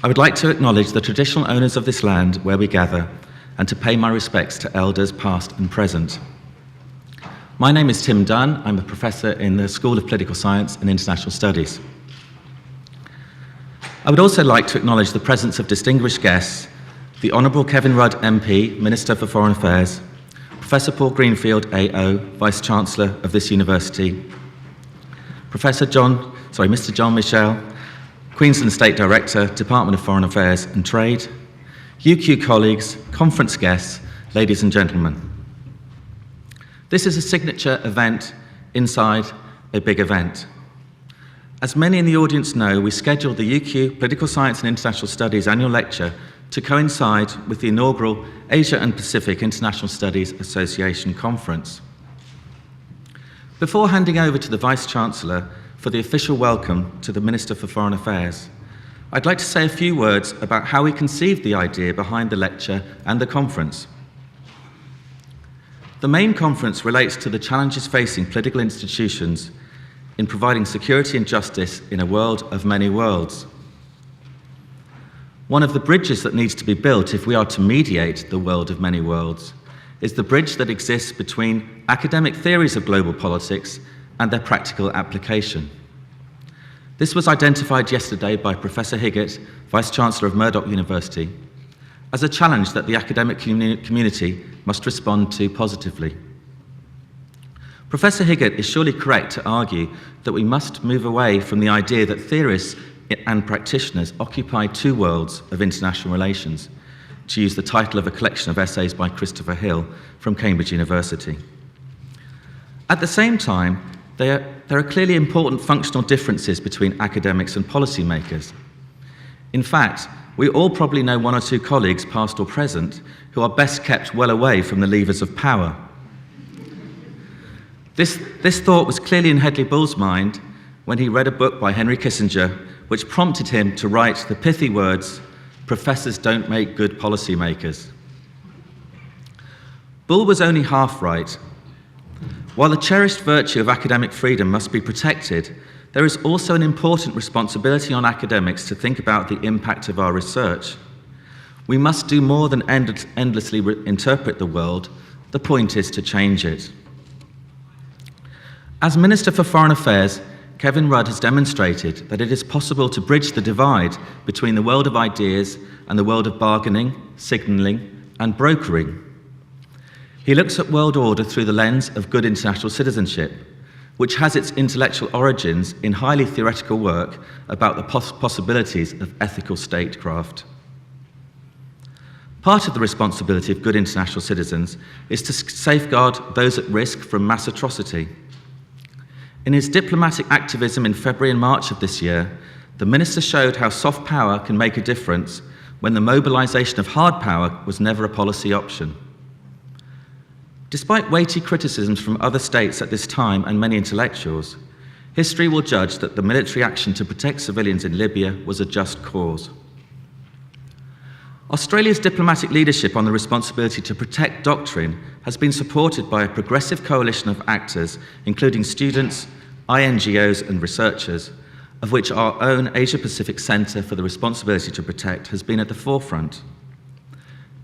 I would like to acknowledge the traditional owners of this land where we gather and to pay my respects to elders past and present. My name is Tim Dunn. I'm a professor in the School of Political Science and International Studies. I would also like to acknowledge the presence of distinguished guests, the Hon Kevin Rudd MP, Minister for Foreign Affairs, Professor Paul Greenfield AO, Vice-Chancellor of this university, Mr. John Michel, Queensland State Director, Department of Foreign Affairs and Trade, UQ colleagues, conference guests, ladies and gentlemen. This is a signature event inside a big event. As many in the audience know, we scheduled the UQ Political Science and International Studies annual lecture to coincide with the inaugural Asia and Pacific International Studies Association conference. Before handing over to the Vice-Chancellor for the official welcome to the Minister for Foreign Affairs, I'd like to say a few words about how we conceived the idea behind the lecture and the conference. The main conference relates to the challenges facing political institutions in providing security and justice in a world of many worlds. One of the bridges that needs to be built if we are to mediate the world of many worlds is the bridge that exists between academic theories of global politics and their practical application. This was identified yesterday by Professor Higgett, Vice-Chancellor of Murdoch University, as a challenge that the academic community must respond to positively. Professor Higgett is surely correct to argue that we must move away from the idea that theorists and practitioners occupy two worlds of international relations, to use the title of a collection of essays by Christopher Hill from Cambridge University. At the same time, there are clearly important functional differences between academics and policymakers. In fact, we all probably know one or two colleagues, past or present, who are best kept well away from the levers of power. This thought was clearly in Hedley Bull's mind when he read a book by Henry Kissinger which prompted him to write the pithy words, "Professors don't make good policymakers." Bull was only half right. While the cherished virtue of academic freedom must be protected, there is also an important responsibility on academics to think about the impact of our research. We must do more than endlessly interpret the world. The point is to change it. As Minister for Foreign Affairs, Kevin Rudd has demonstrated that it is possible to bridge the divide between the world of ideas and the world of bargaining, signalling, and brokering. He looks at world order through the lens of good international citizenship, which has its intellectual origins in highly theoretical work about the possibilities of ethical statecraft. Part of the responsibility of good international citizens is to safeguard those at risk from mass atrocity. In his diplomatic activism in February and March of this year, the Minister showed how soft power can make a difference when the mobilization of hard power was never a policy option. Despite weighty criticisms from other states at this time and many intellectuals, history will judge that the military action to protect civilians in Libya was a just cause. Australia's diplomatic leadership on the responsibility to protect doctrine has been supported by a progressive coalition of actors, including students, INGOs and researchers, of which our own Asia-Pacific Centre for the Responsibility to Protect has been at the forefront.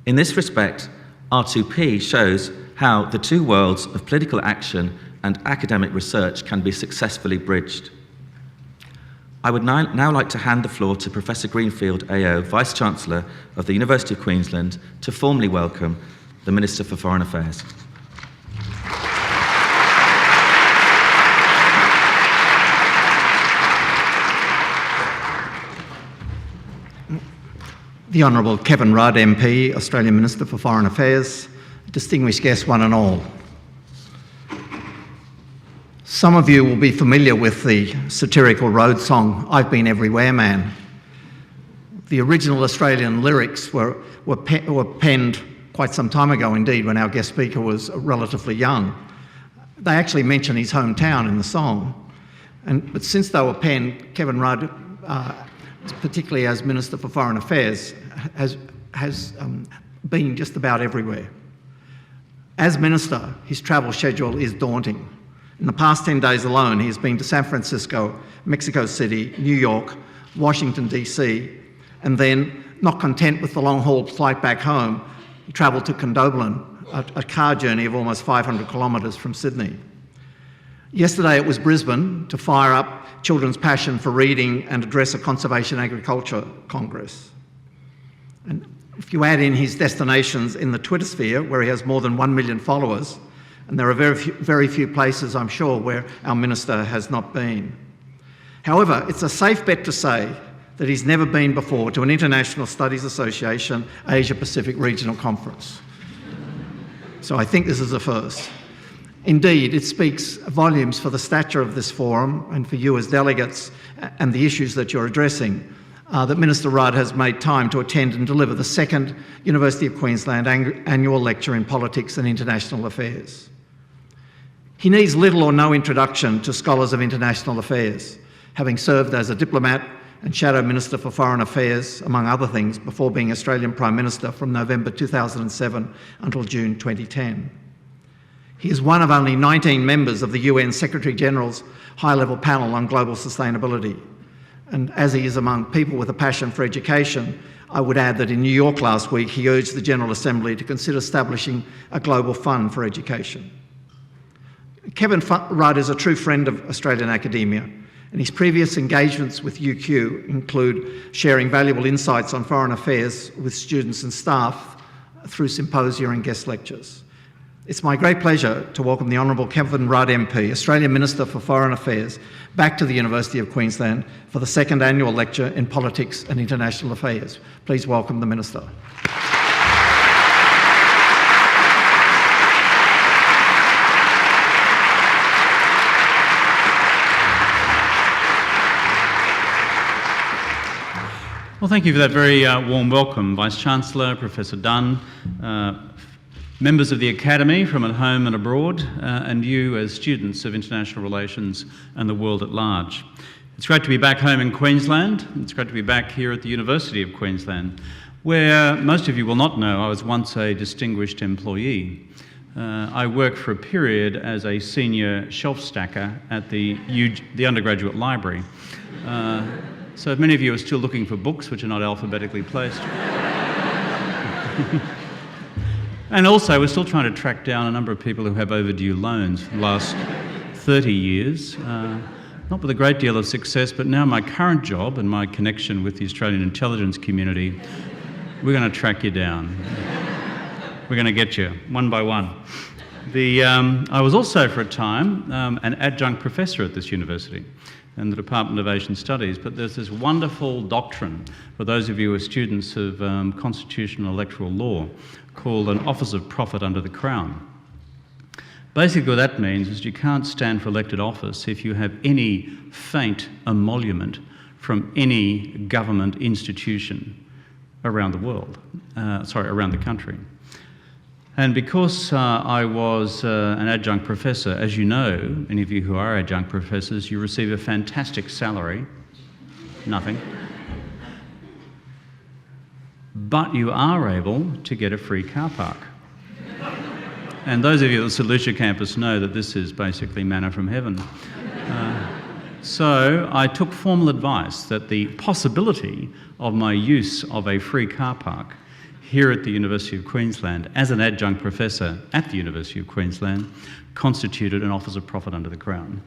In this respect, R2P shows how the two worlds of political action and academic research can be successfully bridged. I would now like to hand the floor to Professor Greenfield AO, Vice-Chancellor of the University of Queensland, to formally welcome the Minister for Foreign Affairs. The Honourable Kevin Rudd MP, Australian Minister for Foreign Affairs, distinguished guests one and all. Some of you will be familiar with the satirical road song, "I've Been Everywhere Man." The original Australian lyrics were penned quite some time ago indeed, when our guest speaker was relatively young. They actually mention his hometown in the song. But since they were penned, Kevin Rudd, particularly as Minister for Foreign Affairs, has been just about everywhere. As Minister, his travel schedule is daunting. In the past 10 days alone, he has been to San Francisco, Mexico City, New York, Washington DC, and then, not content with the long-haul flight back home, he travelled to Condobolin, a car journey of almost 500 kilometres from Sydney. Yesterday it was Brisbane to fire up children's passion for reading and address a conservation agriculture congress. And if you add in his destinations in the Twitter sphere, where he has more than 1 million followers, and there are very few places, I'm sure, where our minister has not been. However, it's a safe bet to say that he's never been before to an International Studies Association Asia-Pacific Regional Conference. So I think this is a first. Indeed, it speaks volumes for the stature of this forum and for you as delegates and the issues that you're addressing, that Minister Rudd has made time to attend and deliver the second University of Queensland annual lecture in politics and international affairs. He needs little or no introduction to scholars of international affairs, having served as a diplomat and Shadow Minister for Foreign Affairs, among other things, before being Australian Prime Minister from November 2007 until June 2010. He is one of only 19 members of the UN Secretary-General's high-level panel on global sustainability. And as he is among people with a passion for education, I would add that in New York last week, he urged the General Assembly to consider establishing a global fund for education. Kevin Rudd is a true friend of Australian academia, and his previous engagements with UQ include sharing valuable insights on foreign affairs with students and staff through symposia and guest lectures. It's my great pleasure to welcome the Honourable Kevin Rudd MP, Australian Minister for Foreign Affairs, back to the University of Queensland for the second annual lecture in Politics and International Affairs. Please welcome the Minister. Well, thank you for that very warm welcome, Vice-Chancellor, Professor Dunn, members of the Academy from at home and abroad, and you as students of international relations and the world at large. It's great to be back home in Queensland. It's great to be back here at the University of Queensland, where most of you will not know I was once a distinguished employee. I worked for a period as a senior shelf stacker at the undergraduate library. So if many of you are still looking for books which are not alphabetically placed. And also, we're still trying to track down a number of people who have overdue loans for the last 30 years. Not with a great deal of success, but now my current job and my connection with the Australian intelligence community, we're going to track you down. We're going to get you, one by one. I was also, for a time, an adjunct professor at this university in the Department of Asian Studies, but there's this wonderful doctrine for those of you who are students of constitutional electoral law called an Office of Profit under the Crown. Basically what that means is you can't stand for elected office if you have any faint emolument from any government institution around the world, around the country. And because I was an adjunct professor, as you know, any of you who are adjunct professors, you receive a fantastic salary, nothing, but you are able to get a free car park. And those of you at the St Lucia campus know that this is basically manna from heaven. So I took formal advice that the possibility of my use of a free car park here at the University of Queensland as an adjunct professor at the University of Queensland constituted an Office of Profit under the Crown.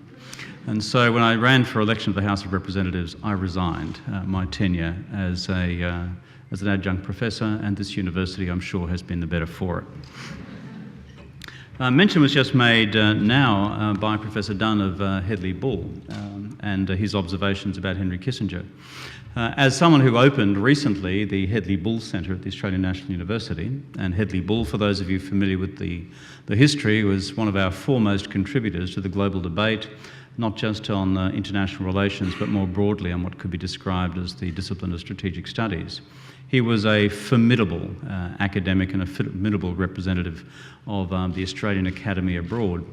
And so when I ran for election to the House of Representatives, I resigned my tenure as an adjunct professor, and this university, I'm sure, has been the better for it. Mention was just made now by Professor Dunn of Hedley Bull and his observations about Henry Kissinger. As someone who opened recently the Hedley Bull Centre at the Australian National University, and Hedley Bull, for those of you familiar with the history, was one of our foremost contributors to the global debate, not just on international relations, but more broadly on what could be described as the discipline of strategic studies. He was a formidable academic and a formidable representative of the Australian Academy abroad.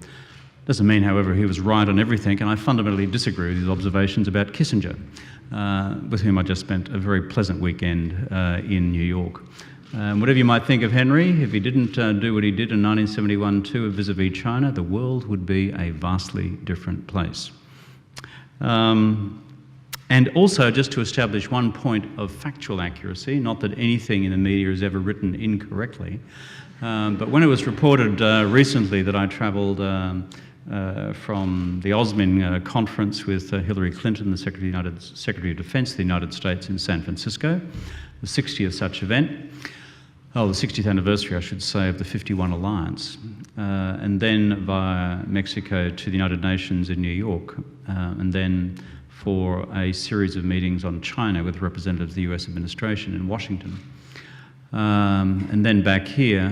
Doesn't mean, however, he was right on everything, and I fundamentally disagree with his observations about Kissinger, with whom I just spent a very pleasant weekend in New York. Whatever you might think of Henry, if he didn't do what he did in 1971 too vis-a-vis China, the world would be a vastly different place. And also, just to establish one point of factual accuracy, not that anything in the media is ever written incorrectly, but when it was reported recently that I travelled from the Osmin conference with Hillary Clinton, the Secretary of Defence of the United States in San Francisco, the 60th such event, the 60th anniversary, I should say, of the 51 Alliance, and then via Mexico to the United Nations in New York, and then for a series of meetings on China with representatives of the US administration in Washington. And then back here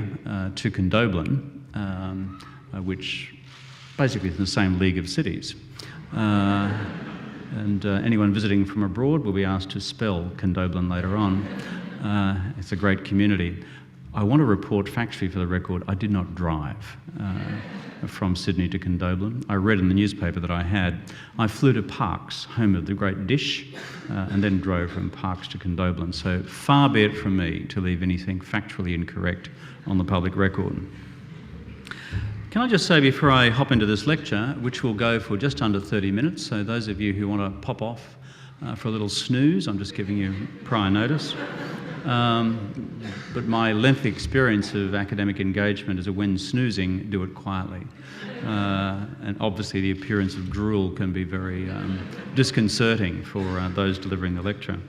to Condobolin, which basically is in the same league of cities. And anyone visiting from abroad will be asked to spell Condobolin later on. It's a great community. I want to report factually for the record, I did not drive from Sydney to Condobolin. I read in the newspaper that I flew to Parkes, home of the great dish, and then drove from Parkes to Condobolin. So far be it from me to leave anything factually incorrect on the public record. Can I just say before I hop into this lecture, which will go for just under 30 minutes, so those of you who want to pop off for a little snooze, I'm just giving you prior notice. But my lengthy experience of academic engagement is that when snoozing, do it quietly. And obviously the appearance of drool can be very disconcerting for those delivering the lecture.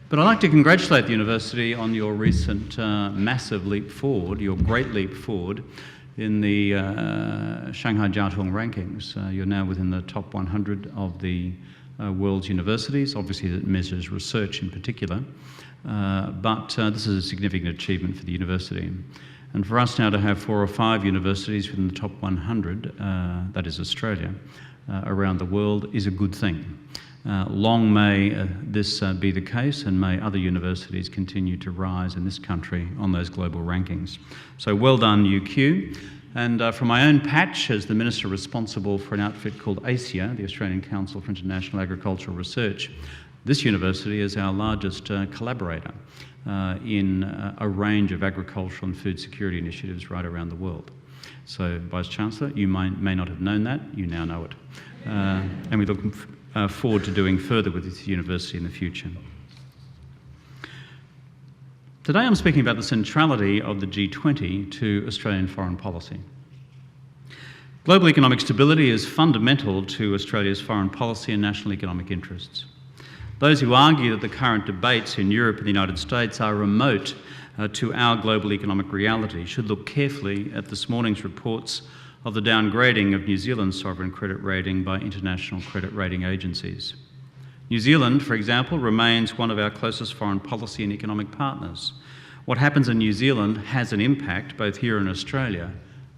But I'd like to congratulate the university on your recent massive leap forward, your great leap forward in the Shanghai Jiaotong rankings. You're now within the top 100 of the world's universities. Obviously that measures research in particular. But this is a significant achievement for the university. And for us now to have 4 or 5 universities within the top 100, that is Australia, around the world is a good thing. Long may this be the case, and may other universities continue to rise in this country on those global rankings. So well done, UQ. And from my own patch, as the Minister responsible for an outfit called ASIA, the Australian Council for International Agricultural Research, this university is our largest collaborator in a range of agricultural and food security initiatives right around the world. So, Vice-Chancellor, you may not have known that, you now know it. And we look forward to doing further with this university in the future. Today I'm speaking about the centrality of the G20 to Australian foreign policy. Global economic stability is fundamental to Australia's foreign policy and national economic interests. Those who argue that the current debates in Europe and the United States are remote to our global economic reality should look carefully at this morning's reports of the downgrading of New Zealand's sovereign credit rating by international credit rating agencies. New Zealand, for example, remains one of our closest foreign policy and economic partners. What happens in New Zealand has an impact both here in Australia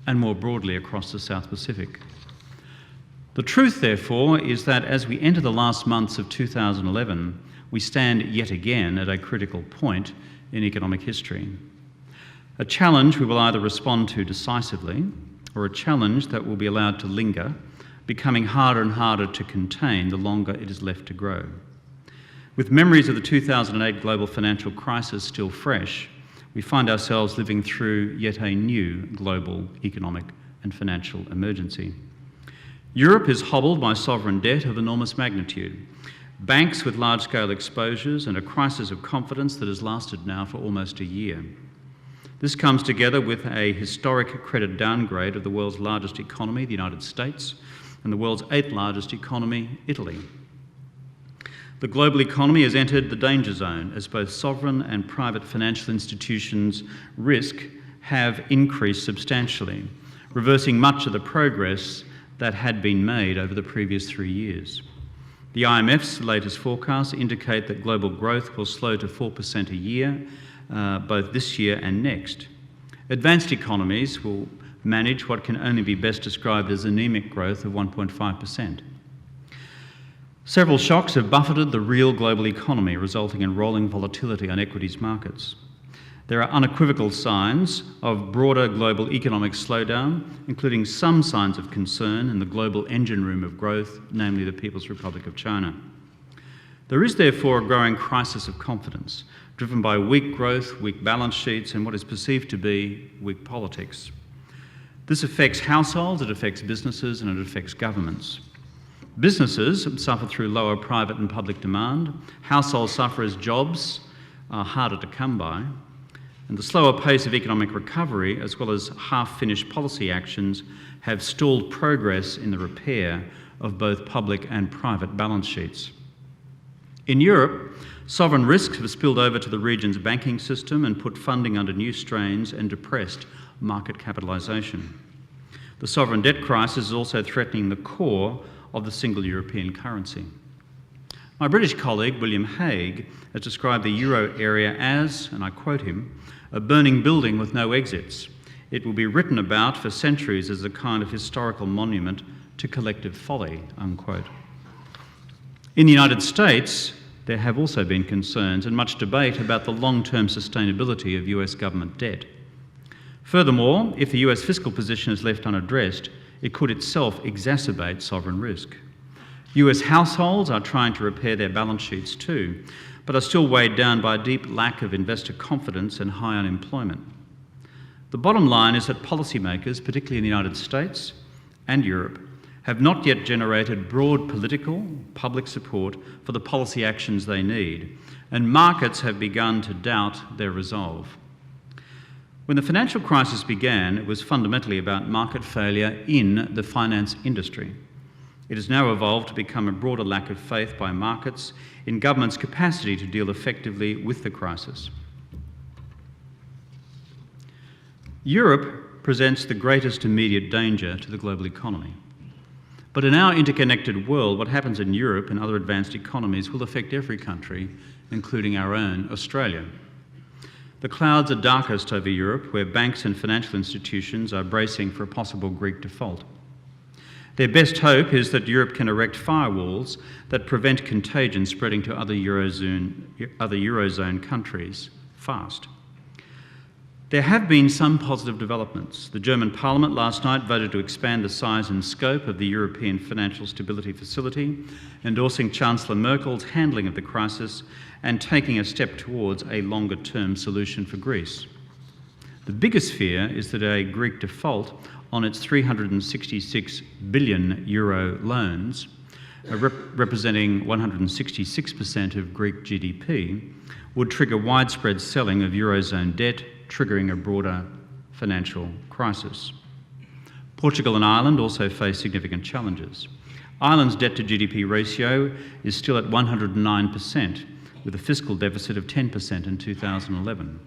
and more broadly across the South Pacific. The truth, therefore, is that as we enter the last months of 2011, we stand yet again at a critical point in economic history. A challenge we will either respond to decisively, or a challenge that will be allowed to linger, becoming harder and harder to contain the longer it is left to grow. With memories of the 2008 global financial crisis still fresh, we find ourselves living through yet a new global economic and financial emergency. Europe is hobbled by sovereign debt of enormous magnitude, banks with large-scale exposures, and a crisis of confidence that has lasted now for almost a year. This comes together with a historic credit downgrade of the world's largest economy, the United States, and the world's 8th largest economy, Italy. The global economy has entered the danger zone as both sovereign and private financial institutions' risk have increased substantially, reversing much of the progress that had been made over the previous 3 years. The IMF's latest forecasts indicate that global growth will slow to 4% a year, both this year and next. Advanced economies will manage what can only be best described as anemic growth of 1.5%. Several shocks have buffeted the real global economy, resulting in rolling volatility on equities markets. There are unequivocal signs of broader global economic slowdown, including some signs of concern in the global engine room of growth, namely the People's Republic of China. There is therefore a growing crisis of confidence, driven by weak growth, weak balance sheets, and what is perceived to be weak politics. This affects households, it affects businesses, and it affects governments. Businesses suffer through lower private and public demand. Households suffer as jobs are harder to come by. And the slower pace of economic recovery, as well as half-finished policy actions, have stalled progress in the repair of both public and private balance sheets. In Europe, sovereign risks have spilled over to the region's banking system and put funding under new strains and depressed market capitalisation. The sovereign debt crisis is also threatening the core of the single European currency. My British colleague, William Hague, has described the euro area as, and I quote him, a burning building with no exits. It will be written about for centuries as a kind of historical monument to collective folly, unquote. In the United States, there have also been concerns and much debate about the long-term sustainability of US government debt. Furthermore, if the US fiscal position is left unaddressed, it could itself exacerbate sovereign risk. US households are trying to repair their balance sheets too, but are still weighed down by a deep lack of investor confidence and high unemployment. The bottom line is that policymakers, particularly in the United States and Europe, have not yet generated broad political, public support for the policy actions they need, and markets have begun to doubt their resolve. When the financial crisis began, it was fundamentally about market failure in the finance industry. It has now evolved to become a broader lack of faith by markets in government's capacity to deal effectively with the crisis. Europe presents the greatest immediate danger to the global economy. But in our interconnected world, what happens in Europe and other advanced economies will affect every country, including our own, Australia. The clouds are darkest over Europe, where banks and financial institutions are bracing for a possible Greek default. Their best hope is that Europe can erect firewalls that prevent contagion spreading to other Eurozone countries fast. There have been some positive developments. The German Parliament last night voted to expand the size and scope of the European Financial Stability Facility, endorsing Chancellor Merkel's handling of the crisis and taking a step towards a longer-term solution for Greece. The biggest fear is that a Greek default on its 366 billion euro loans, representing 166% of Greek GDP, would trigger widespread selling of Eurozone debt, triggering a broader financial crisis. Portugal and Ireland also face significant challenges. Ireland's debt to GDP ratio is still at 109%, with a fiscal deficit of 10% in 2011.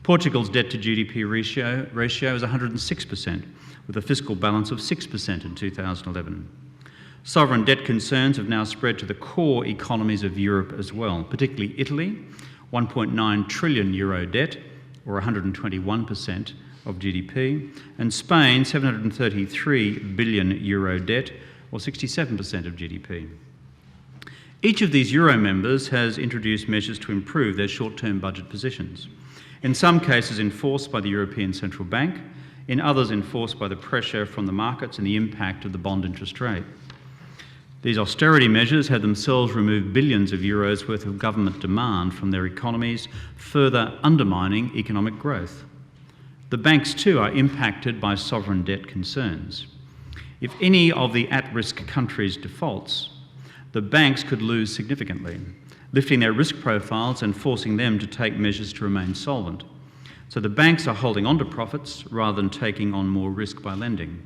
Portugal's debt to GDP ratio is 106%, with a fiscal balance of 6% in 2011. Sovereign debt concerns have now spread to the core economies of Europe as well, particularly Italy, 1.9 trillion euro debt, or 121% of GDP, and Spain, 733 billion euro debt, or 67% of GDP. Each of these Euro members has introduced measures to improve their short-term budget positions, in some cases enforced by the European Central Bank, in others enforced by the pressure from the markets and the impact of the bond interest rate. These austerity measures have themselves removed billions of euros worth of government demand from their economies, further undermining economic growth. The banks too are impacted by sovereign debt concerns. If any of the at-risk countries defaults, the banks could lose significantly, lifting their risk profiles and forcing them to take measures to remain solvent. So the banks are holding on to profits rather than taking on more risk by lending.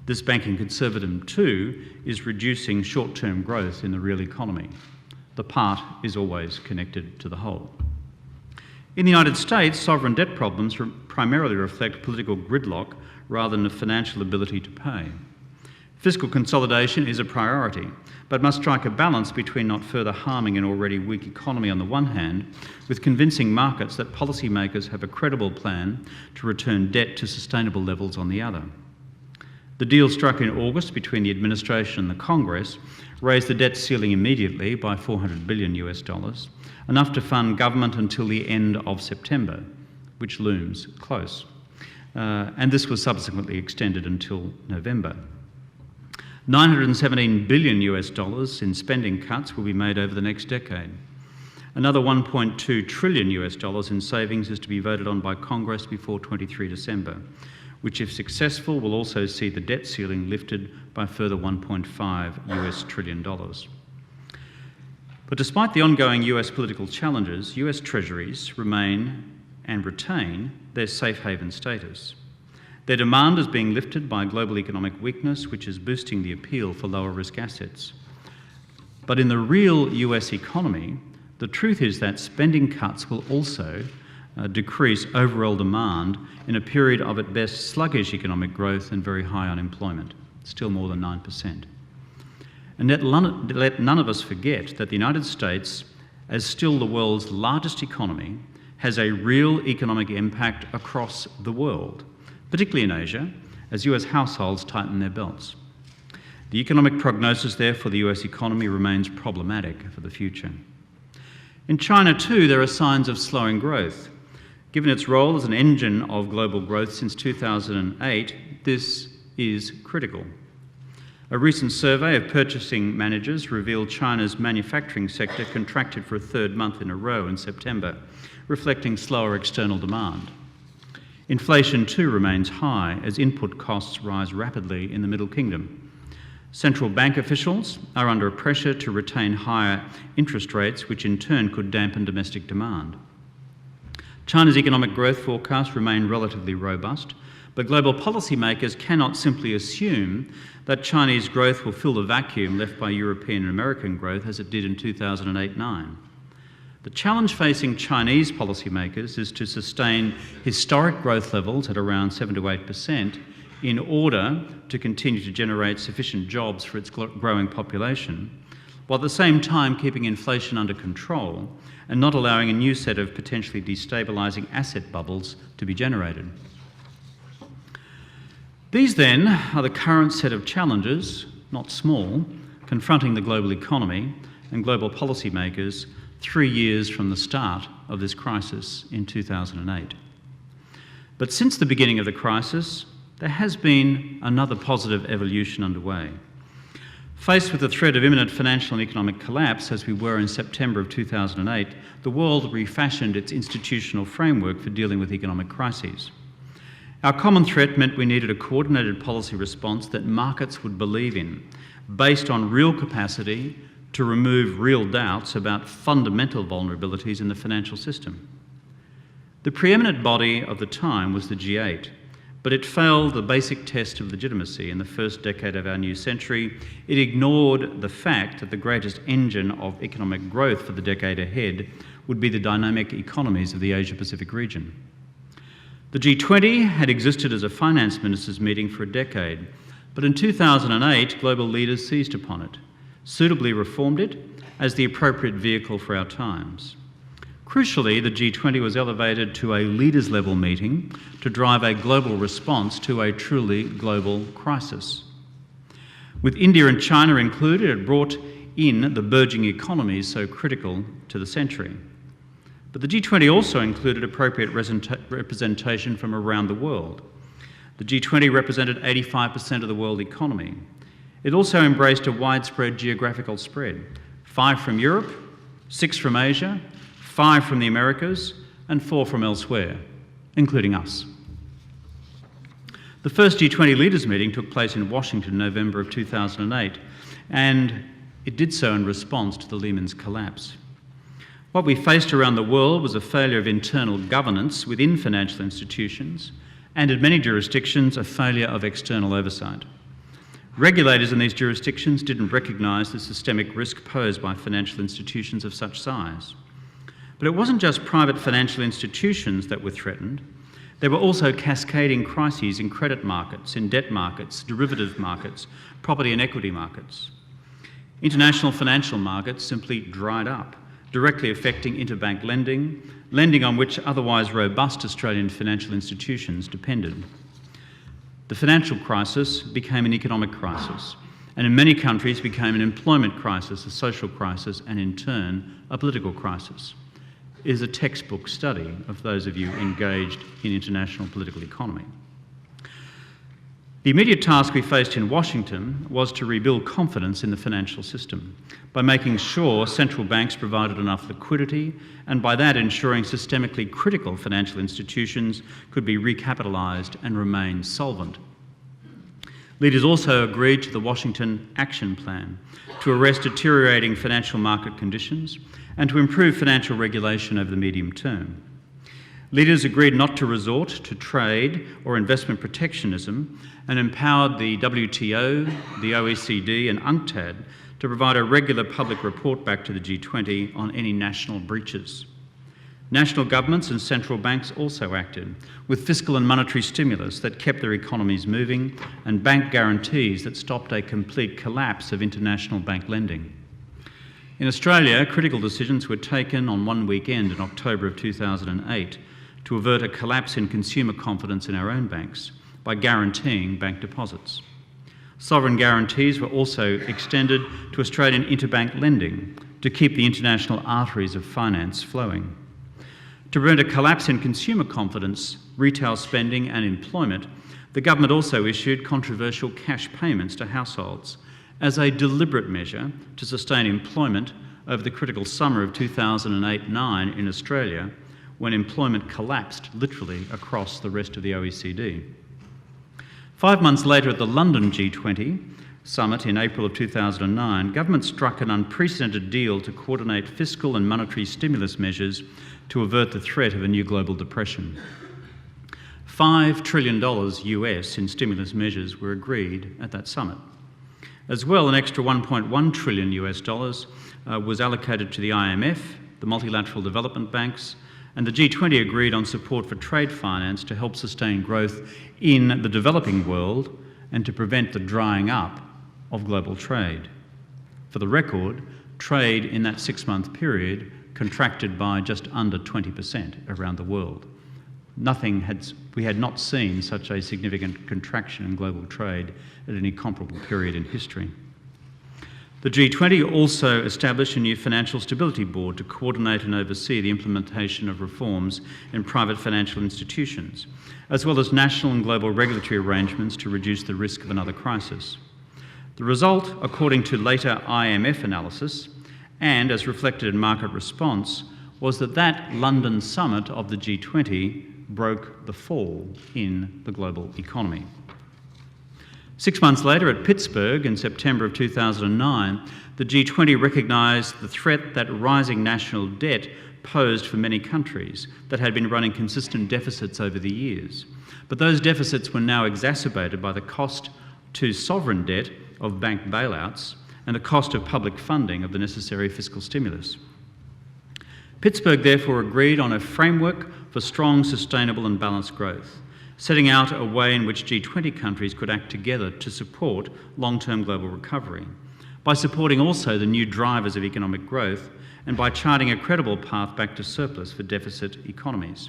This banking conservatism too is reducing short-term growth in the real economy. The part is always connected to the whole. In the United States, sovereign debt problems primarily reflect political gridlock rather than a financial ability to pay. Fiscal consolidation is a priority, but must strike a balance between not further harming an already weak economy on the one hand, with convincing markets that policymakers have a credible plan to return debt to sustainable levels on the other. The deal struck in August between the administration and the Congress raised the debt ceiling immediately by $400 billion, enough to fund government until the end of September, which looms close. And this was subsequently extended until November. $917 billion in spending cuts will be made over the next decade. Another $1.2 trillion in savings is to be voted on by Congress before 23 December, which, if successful, will also see the debt ceiling lifted by a further $1.5 trillion. But despite the ongoing US political challenges, US Treasuries remain and retain their safe haven status. Their demand is being lifted by global economic weakness, which is boosting the appeal for lower risk assets. But in the real US economy, the truth is that spending cuts will also decrease overall demand in a period of at best sluggish economic growth and very high unemployment, still more than 9%. And let none of us forget that the United States, as still the world's largest economy, has a real economic impact across the world, particularly in Asia, as US households tighten their belts. The economic prognosis there for the US economy remains problematic for the future. In China too, there are signs of slowing growth. Given its role as an engine of global growth since 2008, this is critical. A recent survey of purchasing managers revealed China's manufacturing sector contracted for a third month in a row in September, reflecting slower external demand. Inflation too remains high as input costs rise rapidly in the Middle Kingdom. Central bank officials are under pressure to retain higher interest rates, which in turn could dampen domestic demand. China's economic growth forecasts remain relatively robust, but global policymakers cannot simply assume that Chinese growth will fill the vacuum left by European and American growth as it did in 2008-9. The challenge facing Chinese policymakers is to sustain historic growth levels at around 7 to 8% in order to continue to generate sufficient jobs for its growing population, while at the same time keeping inflation under control and not allowing a new set of potentially destabilising asset bubbles to be generated. These then are the current set of challenges, not small, confronting the global economy and global policymakers 3 years from the start of this crisis in 2008. But since the beginning of the crisis, there has been another positive evolution underway. Faced with the threat of imminent financial and economic collapse, as we were in September of 2008, the world refashioned its institutional framework for dealing with economic crises. Our common threat meant we needed a coordinated policy response that markets would believe in, based on real capacity to remove real doubts about fundamental vulnerabilities in the financial system. The preeminent body of the time was the G8, but it failed the basic test of legitimacy in the first decade of our new century. It ignored the fact that the greatest engine of economic growth for the decade ahead would be the dynamic economies of the Asia-Pacific region. The G20 had existed as a finance ministers' meeting for a decade, but in 2008, global leaders seized upon it, suitably reformed it as the appropriate vehicle for our times. Crucially, the G20 was elevated to a leaders-level meeting to drive a global response to a truly global crisis. With India and China included, it brought in the burgeoning economies so critical to the century. But the G20 also included appropriate representation from around the world. The G20 represented 85% of the world economy. It also embraced a widespread geographical spread, 5 from Europe, 6 from Asia, 5 from the Americas, and 4 from elsewhere, including us. The first G20 leaders meeting took place in Washington in November of 2008, and it did so in response to the Lehman's collapse. What we faced around the world was a failure of internal governance within financial institutions, and in many jurisdictions, a failure of external oversight. Regulators in these jurisdictions didn't recognise the systemic risk posed by financial institutions of such size. But it wasn't just private financial institutions that were threatened. There were also cascading crises in credit markets, in debt markets, derivative markets, property and equity markets. International financial markets simply dried up, directly affecting interbank lending on which otherwise robust Australian financial institutions depended. The financial crisis became an economic crisis, and in many countries became an employment crisis, a social crisis, and in turn, a political crisis. It is a textbook study of those of you engaged in international political economy. The immediate task we faced in Washington was to rebuild confidence in the financial system by making sure central banks provided enough liquidity, and by that ensuring systemically critical financial institutions could be recapitalised and remain solvent. Leaders also agreed to the Washington Action Plan to arrest deteriorating financial market conditions and to improve financial regulation over the medium term. Leaders agreed not to resort to trade or investment protectionism and empowered the WTO, the OECD and UNCTAD to provide a regular public report back to the G20 on any national breaches. National governments and central banks also acted, with fiscal and monetary stimulus that kept their economies moving and bank guarantees that stopped a complete collapse of international bank lending. In Australia, critical decisions were taken on one weekend in October of 2008 to avert a collapse in consumer confidence in our own banks by guaranteeing bank deposits. Sovereign guarantees were also extended to Australian interbank lending to keep the international arteries of finance flowing. To prevent a collapse in consumer confidence, retail spending and employment, the government also issued controversial cash payments to households as a deliberate measure to sustain employment over the critical summer of 2008-09 in Australia, when employment collapsed literally across the rest of the OECD. 5 months later at the London G20 summit in April of 2009, government struck an unprecedented deal to coordinate fiscal and monetary stimulus measures to avert the threat of a new global depression. $5 trillion US in stimulus measures were agreed at that summit. As well, an extra $1.1 trillion US dollars was allocated to the IMF, the multilateral development banks, and the G20 agreed on support for trade finance to help sustain growth in the developing world and to prevent the drying up of global trade. For the record, trade in that 6-month period contracted by just under 20% around the world. We had not seen such a significant contraction in global trade at any comparable period in history. The G20 also established a new Financial Stability Board to coordinate and oversee the implementation of reforms in private financial institutions, as well as national and global regulatory arrangements to reduce the risk of another crisis. The result, according to later IMF analysis, and as reflected in market response, was that London summit of the G20 broke the fall in the global economy. 6 months later, at Pittsburgh in September of 2009, the G20 recognised the threat that rising national debt posed for many countries that had been running consistent deficits over the years. But those deficits were now exacerbated by the cost to sovereign debt of bank bailouts and the cost of public funding of the necessary fiscal stimulus. Pittsburgh therefore agreed on a framework for strong, sustainable and balanced growth, setting out a way in which G20 countries could act together to support long-term global recovery, by supporting also the new drivers of economic growth and by charting a credible path back to surplus for deficit economies.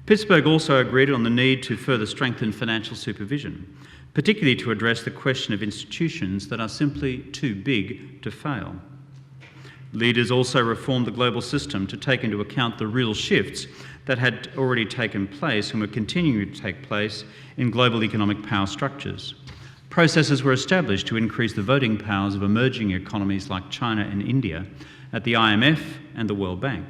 Pittsburgh also agreed on the need to further strengthen financial supervision, particularly to address the question of institutions that are simply too big to fail. Leaders also reformed the global system to take into account the real shifts that had already taken place and were continuing to take place in global economic power structures. Processes were established to increase the voting powers of emerging economies like China and India at the IMF and the World Bank.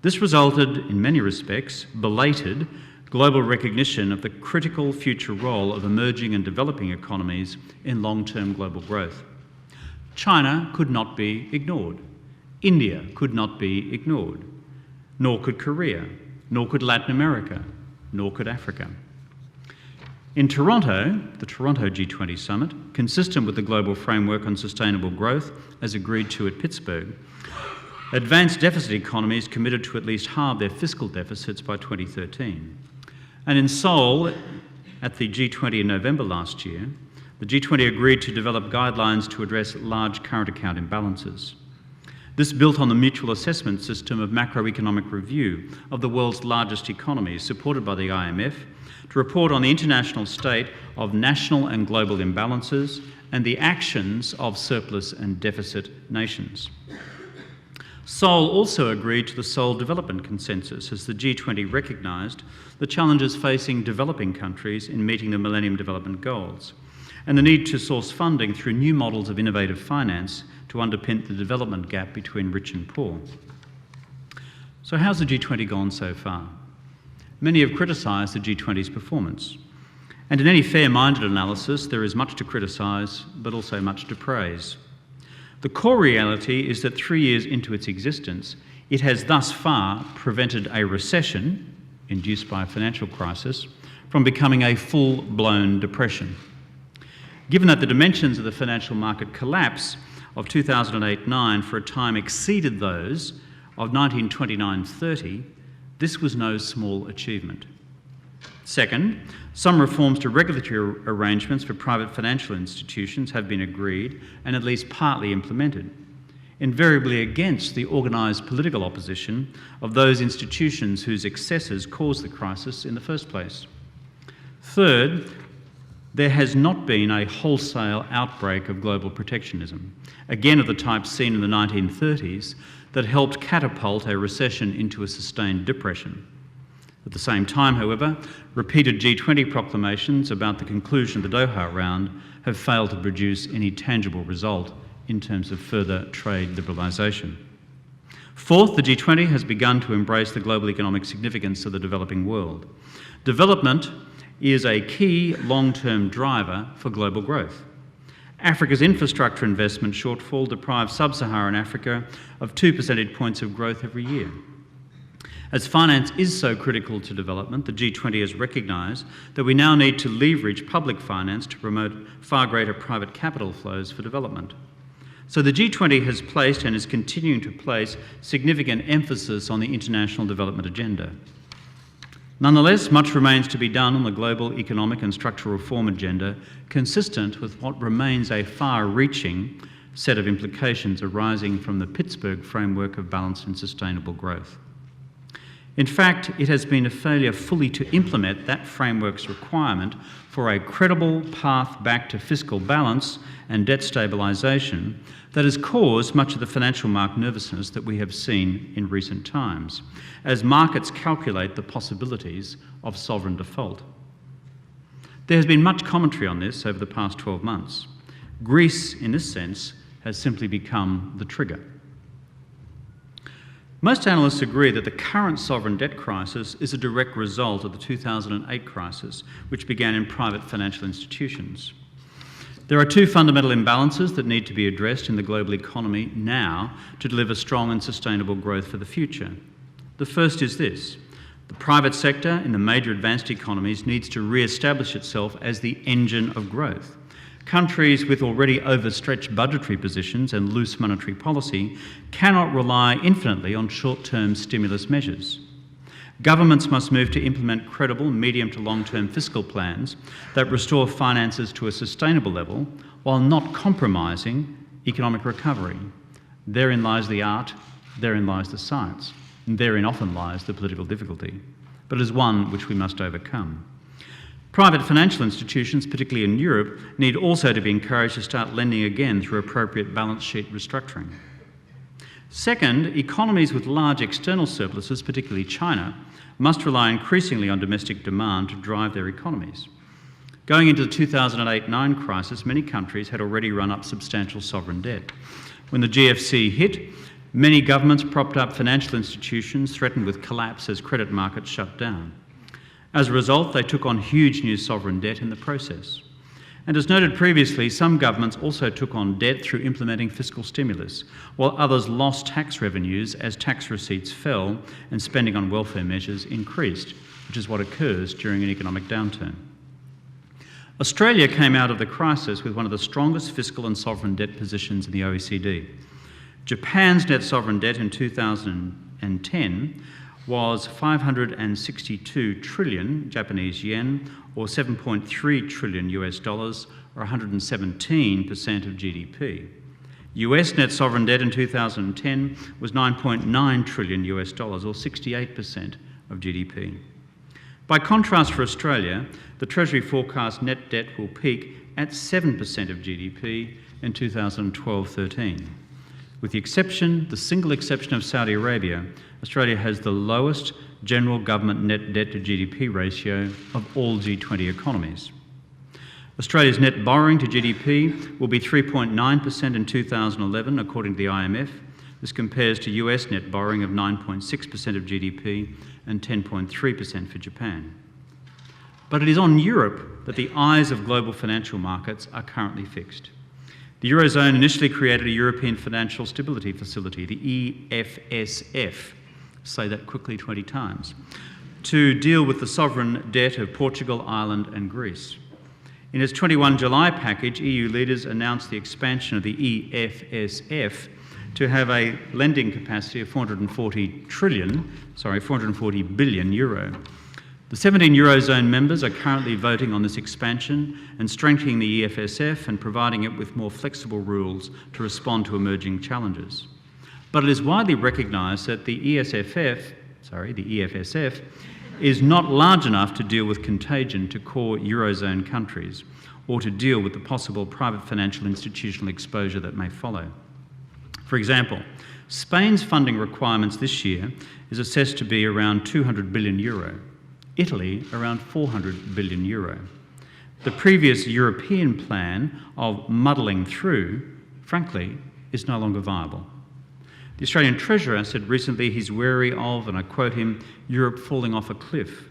This resulted, in many respects, belated global recognition of the critical future role of emerging and developing economies in long-term global growth. China could not be ignored. India could not be ignored. Nor could Korea, nor could Latin America, nor could Africa. In Toronto, the Toronto G20 summit, consistent with the global framework on sustainable growth as agreed to at Pittsburgh, advanced deficit economies committed to at least halve their fiscal deficits by 2013. And in Seoul, at the G20 in November last year, the G20 agreed to develop guidelines to address large current account imbalances. This built on the mutual assessment system of macroeconomic review of the world's largest economies, supported by the IMF, to report on the international state of national and global imbalances and the actions of surplus and deficit nations. Seoul also agreed to the Seoul Development Consensus as the G20 recognised the challenges facing developing countries in meeting the Millennium Development Goals and the need to source funding through new models of innovative finance to underpin the development gap between rich and poor. So how's the G20 gone so far? Many have criticised the G20's performance. And in any fair-minded analysis, there is much to criticise, but also much to praise. The core reality is that 3 years into its existence, it has thus far prevented a recession, induced by a financial crisis, from becoming a full-blown depression. Given that the dimensions of the financial market collapse of 2008-9 for a time exceeded those of 1929-30, this was no small achievement. Second, some reforms to regulatory arrangements for private financial institutions have been agreed and at least partly implemented, invariably against the organised political opposition of those institutions whose excesses caused the crisis in the first place. Third, there has not been a wholesale outbreak of global protectionism, again of the type seen in the 1930s, that helped catapult a recession into a sustained depression. At the same time, however, repeated G20 proclamations about the conclusion of the Doha round have failed to produce any tangible result in terms of further trade liberalisation. Fourth, the G20 has begun to embrace the global economic significance of the developing world. Development is a key long-term driver for global growth. Africa's infrastructure investment shortfall deprives sub-Saharan Africa of 2 percentage points of growth every year. As finance is so critical to development, the G20 has recognised that we now need to leverage public finance to promote far greater private capital flows for development. So the G20 has placed and is continuing to place significant emphasis on the international development agenda. Nonetheless, much remains to be done on the global economic and structural reform agenda, consistent with what remains a far-reaching set of implications arising from the Pittsburgh Framework of Balanced and Sustainable Growth. In fact, it has been a failure fully to implement that framework's requirement for a credible path back to fiscal balance and debt stabilisation that has caused much of the financial market nervousness that we have seen in recent times, as markets calculate the possibilities of sovereign default. There has been much commentary on this over the past 12 months. Greece, in this sense, has simply become the trigger. Most analysts agree that the current sovereign debt crisis is a direct result of the 2008 crisis, which began in private financial institutions. There are two fundamental imbalances that need to be addressed in the global economy now to deliver strong and sustainable growth for the future. The first is this: the private sector in the major advanced economies needs to re-establish itself as the engine of growth. Countries with already overstretched budgetary positions and loose monetary policy cannot rely infinitely on short-term stimulus measures. Governments must move to implement credible medium to long-term fiscal plans that restore finances to a sustainable level while not compromising economic recovery. Therein lies the art, therein lies the science, and therein often lies the political difficulty, but it is one which we must overcome. Private financial institutions, particularly in Europe, need also to be encouraged to start lending again through appropriate balance sheet restructuring. Second, economies with large external surpluses, particularly China, must rely increasingly on domestic demand to drive their economies. Going into the 2008-9 crisis, many countries had already run up substantial sovereign debt. When the GFC hit, many governments propped up financial institutions threatened with collapse as credit markets shut down. As a result, they took on huge new sovereign debt in the process. And as noted previously, some governments also took on debt through implementing fiscal stimulus, while others lost tax revenues as tax receipts fell and spending on welfare measures increased, which is what occurs during an economic downturn. Australia came out of the crisis with one of the strongest fiscal and sovereign debt positions in the OECD. Japan's net sovereign debt in 2010 was 562 trillion Japanese yen, or 7.3 trillion US dollars, or 117% of GDP. US net sovereign debt in 2010 was 9.9 trillion US dollars, or 68% of GDP. By contrast, for Australia, the Treasury forecast net debt will peak at 7% of GDP in 2012-13. With the single exception of Saudi Arabia, Australia has the lowest general government net debt to GDP ratio of all G20 economies. Australia's net borrowing to GDP will be 3.9% in 2011, according to the IMF. This compares to US net borrowing of 9.6% of GDP and 10.3% for Japan. But it is on Europe that the eyes of global financial markets are currently fixed. The Eurozone initially created a European Financial Stability Facility, the EFSF, say that quickly 20 times, to deal with the sovereign debt of Portugal, Ireland and Greece. In its 21 July package, EU leaders announced the expansion of the EFSF to have a lending capacity of 440 billion euro. The 17 Eurozone members are currently voting on this expansion and strengthening the EFSF and providing it with more flexible rules to respond to emerging challenges. But it is widely recognised that the EFSF is not large enough to deal with contagion to core Eurozone countries or to deal with the possible private financial institutional exposure that may follow. For example, Spain's funding requirements this year is assessed to be around 200 billion euro. Italy, around 400 billion euro. The previous European plan of muddling through, frankly, is no longer viable. The Australian Treasurer said recently he's wary of, and I quote him, Europe falling off a cliff.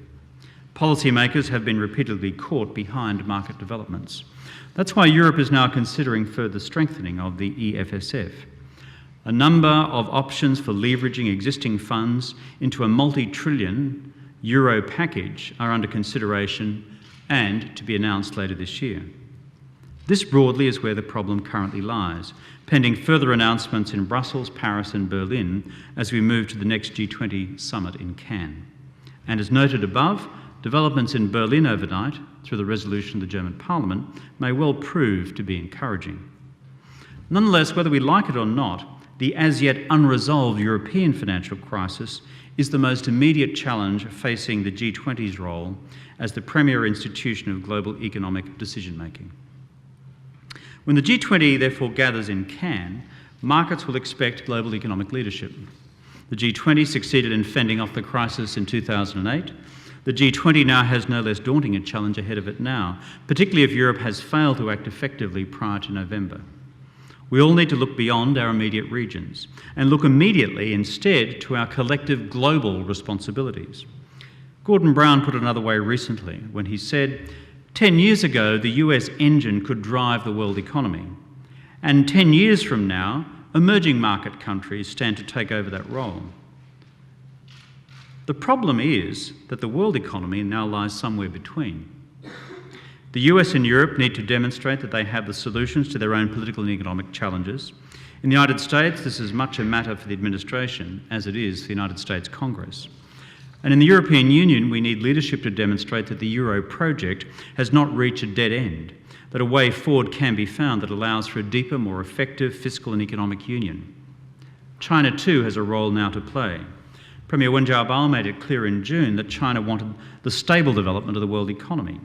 Policymakers have been repeatedly caught behind market developments. That's why Europe is now considering further strengthening of the EFSF. A number of options for leveraging existing funds into a multi-trillion euro package are under consideration and to be announced later this year. This broadly is where the problem currently lies, pending further announcements in Brussels, Paris and Berlin as we move to the next G20 summit in Cannes. And as noted above, developments in Berlin overnight, through the resolution of the German Parliament, may well prove to be encouraging. Nonetheless, whether we like it or not, the as yet unresolved European financial crisis is the most immediate challenge facing the G20's role as the premier institution of global economic decision-making. When the G20 therefore gathers in Cannes, markets will expect global economic leadership. The G20 succeeded in fending off the crisis in 2008. The G20 now has no less daunting a challenge ahead of it now, particularly if Europe has failed to act effectively prior to November. We all need to look beyond our immediate regions and look immediately instead to our collective global responsibilities. Gordon Brown put it another way recently when he said, 10 years ago, the US engine could drive the world economy. And 10 years from now, emerging market countries stand to take over that role. The problem is that the world economy now lies somewhere between. The US and Europe need to demonstrate that they have the solutions to their own political and economic challenges. In the United States, this is much a matter for the administration, as it is the United States Congress. And in the European Union, we need leadership to demonstrate that the Euro project has not reached a dead end, that a way forward can be found that allows for a deeper, more effective fiscal and economic union. China too has a role now to play. Premier Wen Jiabao made it clear in June that China wanted the stable development of the world economy.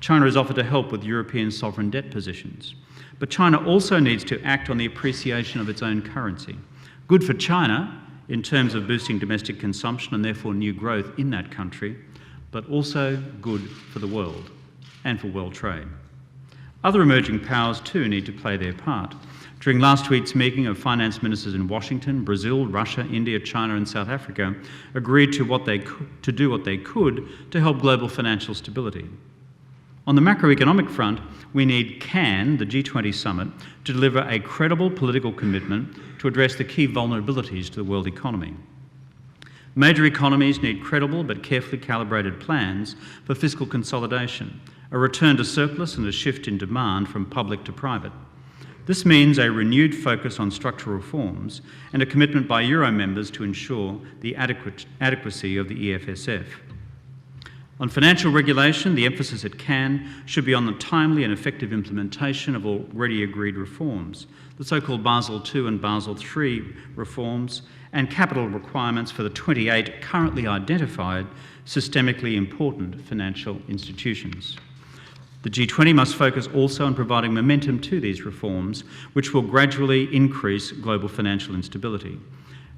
China has offered to help with European sovereign debt positions. But China also needs to act on the appreciation of its own currency. Good for China in terms of boosting domestic consumption and therefore new growth in that country, but also good for the world and for world trade. Other emerging powers too need to play their part. During last week's meeting of finance ministers in Washington, Brazil, Russia, India, China and South Africa agreed to do what they could to help global financial stability. On the macroeconomic front, we need Cannes, the G20 summit, to deliver a credible political commitment to address the key vulnerabilities to the world economy. Major economies need credible but carefully calibrated plans for fiscal consolidation, a return to surplus and a shift in demand from public to private. This means a renewed focus on structural reforms and a commitment by Euro members to ensure the adequacy of the EFSF. On financial regulation, the emphasis at Cannes should be on the timely and effective implementation of already agreed reforms, the so-called Basel II and Basel III reforms, and capital requirements for the 28 currently identified systemically important financial institutions. The G20 must focus also on providing momentum to these reforms, which will gradually increase global financial instability,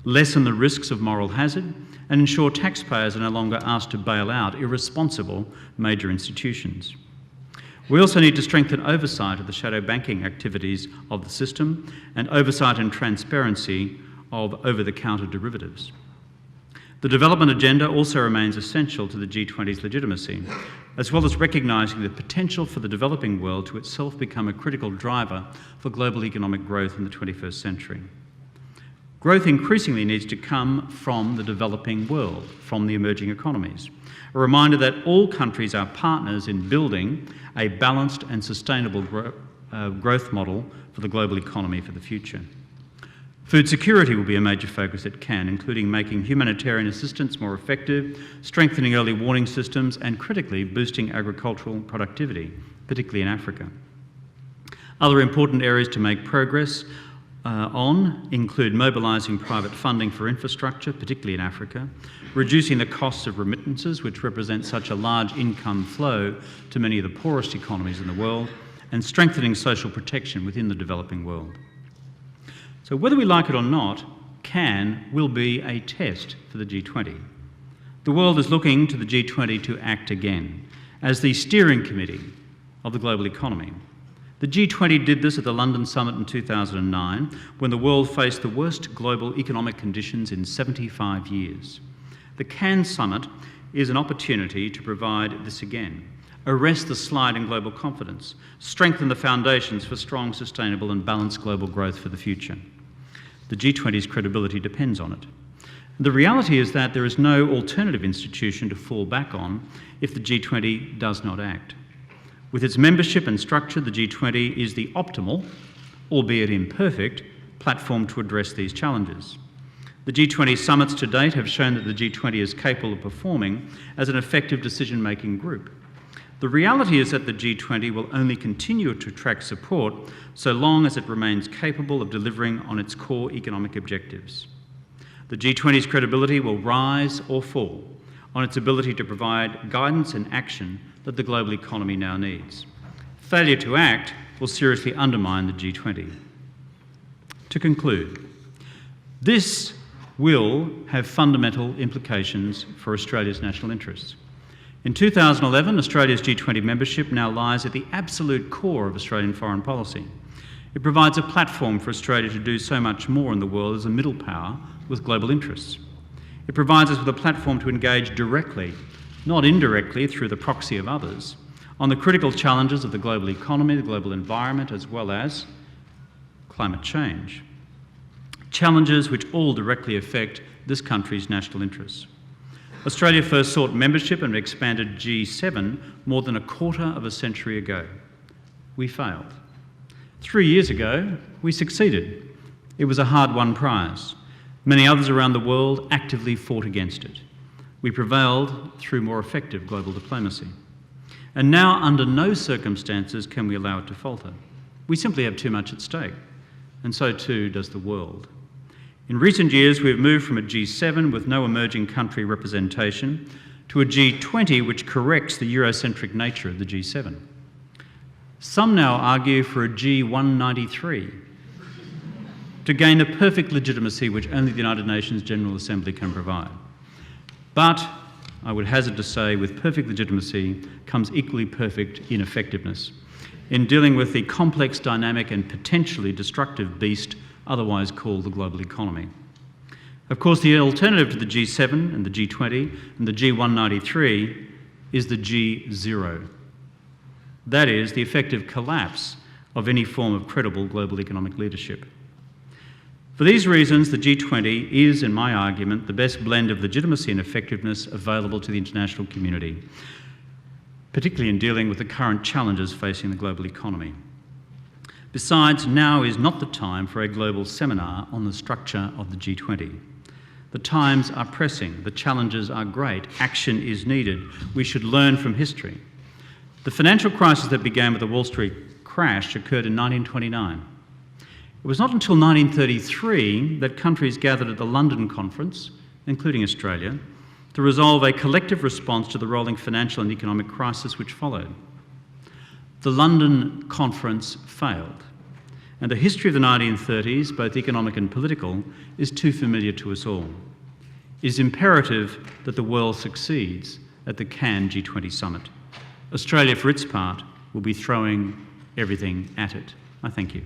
lessen the risks of moral hazard, and ensure taxpayers are no longer asked to bail out irresponsible major institutions. We also need to strengthen oversight of the shadow banking activities of the system and oversight and transparency of over-the-counter derivatives. The development agenda also remains essential to the G20's legitimacy, as well as recognising the potential for the developing world to itself become a critical driver for global economic growth in the 21st century. Growth increasingly needs to come from the developing world, from the emerging economies. A reminder that all countries are partners in building a balanced and sustainable growth model for the global economy for the future. Food security will be a major focus at Cannes, including making humanitarian assistance more effective, strengthening early warning systems, and critically boosting agricultural productivity, particularly in Africa. Other important areas to make progress on include mobilising private funding for infrastructure, particularly in Africa, reducing the costs of remittances, which represent such a large income flow to many of the poorest economies in the world, and strengthening social protection within the developing world. So whether we like it or not, Cannes will be a test for the G20. The world is looking to the G20 to act again as the steering committee of the global economy. The G20 did this at the London Summit in 2009, when the world faced the worst global economic conditions in 75 years. The Cannes Summit is an opportunity to provide this again. Arrest the slide in global confidence, strengthen the foundations for strong, sustainable and balanced global growth for the future. The G20's credibility depends on it. The reality is that there is no alternative institution to fall back on if the G20 does not act. With its membership and structure, the G20 is the optimal, albeit imperfect, platform to address these challenges. The G20 summits to date have shown that the G20 is capable of performing as an effective decision-making group. The reality is that the G20 will only continue to attract support so long as it remains capable of delivering on its core economic objectives. The G20's credibility will rise or fall on its ability to provide guidance and action that the global economy now needs. Failure to act will seriously undermine the G20. To conclude, this will have fundamental implications for Australia's national interests. In 2011, Australia's G20 membership now lies at the absolute core of Australian foreign policy. It provides a platform for Australia to do so much more in the world as a middle power with global interests. It provides us with a platform to engage directly, not indirectly through the proxy of others, on the critical challenges of the global economy, the global environment, as well as climate change. Challenges which all directly affect this country's national interests. Australia first sought membership and expanded G7 more than a quarter of a century ago. We failed. 3 years ago, we succeeded. It was a hard-won prize. Many others around the world actively fought against it. We prevailed through more effective global diplomacy. And now, under no circumstances can we allow it to falter. We simply have too much at stake, and so too does the world. In recent years, we have moved from a G7 with no emerging country representation to a G20 which corrects the Eurocentric nature of the G7. Some now argue for a G193 to gain the perfect legitimacy which only the United Nations General Assembly can provide. But I would hazard to say with perfect legitimacy comes equally perfect ineffectiveness in dealing with the complex, dynamic and potentially destructive beast otherwise called the global economy. Of course, the alternative to the G7 and the G20 and the G193 is the G0. That is, the effective collapse of any form of credible global economic leadership. For these reasons, the G20 is, in my argument, the best blend of legitimacy and effectiveness available to the international community, particularly in dealing with the current challenges facing the global economy. Besides, now is not the time for a global seminar on the structure of the G20. The times are pressing, the challenges are great, action is needed. We should learn from history. The financial crisis that began with the Wall Street crash occurred in 1929. It was not until 1933 that countries gathered at the London Conference, including Australia, to resolve a collective response to the rolling financial and economic crisis which followed. The London Conference failed, and the history of the 1930s, both economic and political, is too familiar to us all. It is imperative that the world succeeds at the Cannes G20 summit. Australia, for its part, will be throwing everything at it. I thank you.